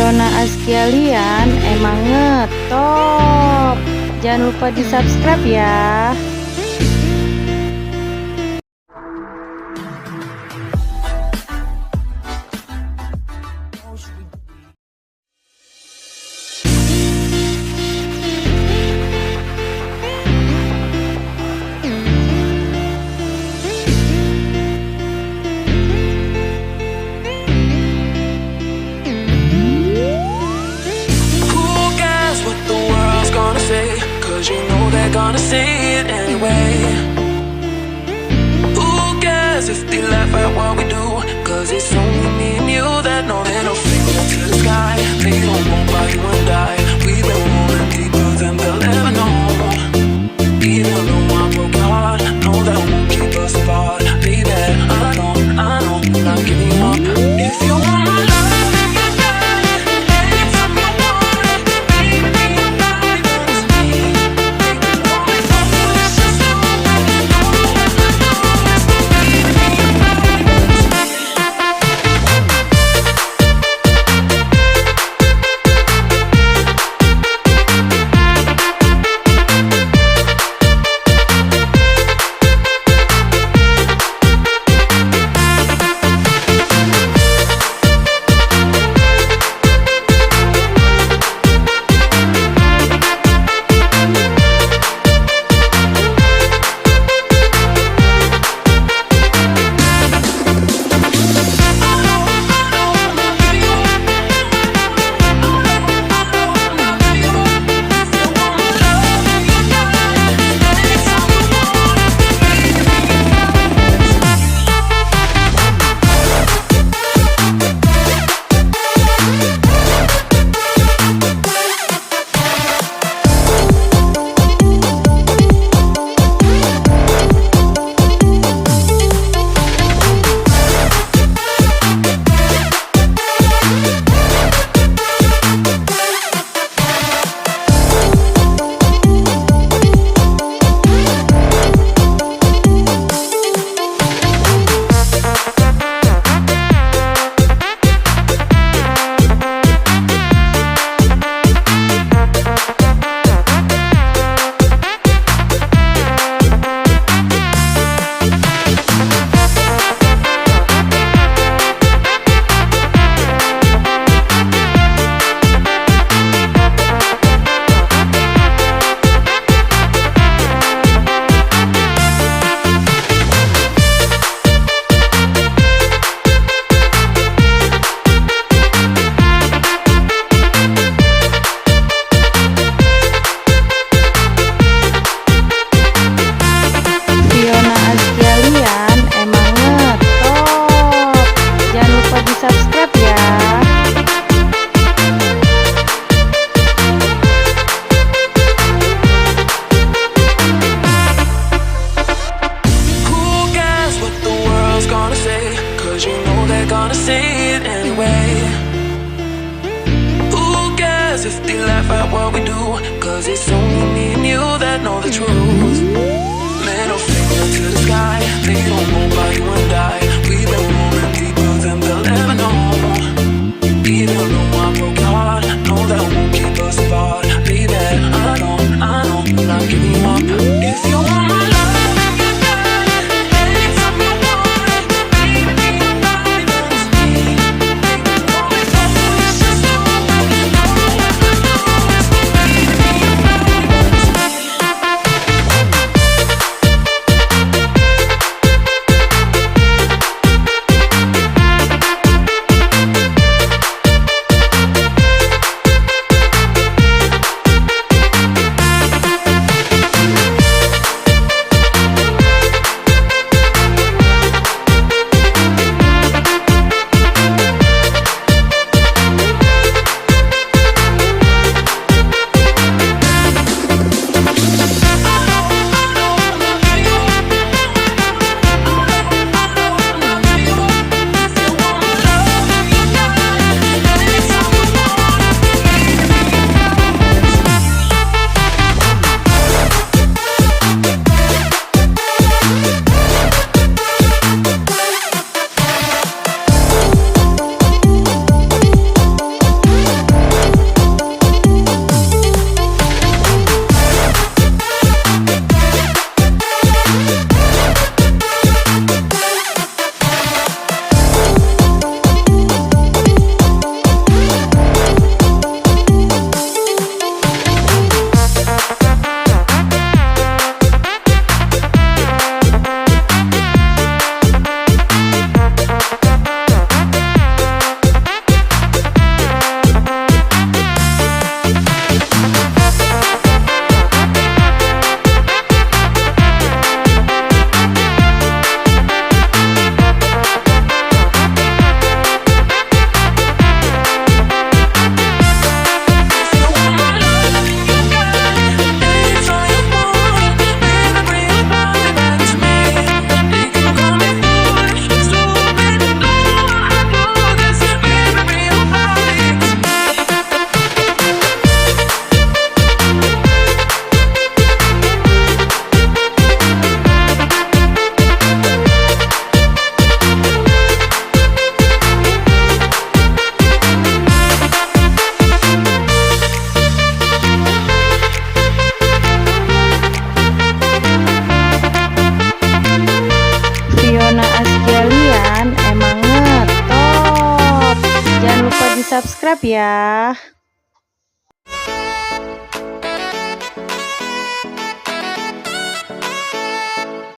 Fiona Askialian emang ngetop. Jangan lupa di subscribe ya. Cause you know they're gonna say it anyway. Who cares if they laugh at what we do? Cause it's only me and you that know. Middle finger to the sky. They don't know about you and I. We've been rolling deeper than they'll ever know. Even though I broke your heart, know that won't keep us apart. Baby, I know, I'm not giving up. If you want my love, subscribe ya. Who cares what the world's gonna say? Cause you know they're gonna say it anyway. Who cares if they laugh at what we do? Cause it's only me and you that know the truth. Middle finger to the sky. They don't know about you and I. We've been rolling deeper than they'll ever know. Even though I broke your heart, know that won't keep us apart. Baby, I know, I'm not giving up. If you want my love, anytime you want it, baby, it's me. It's just so I know it's me. di subscribe ya.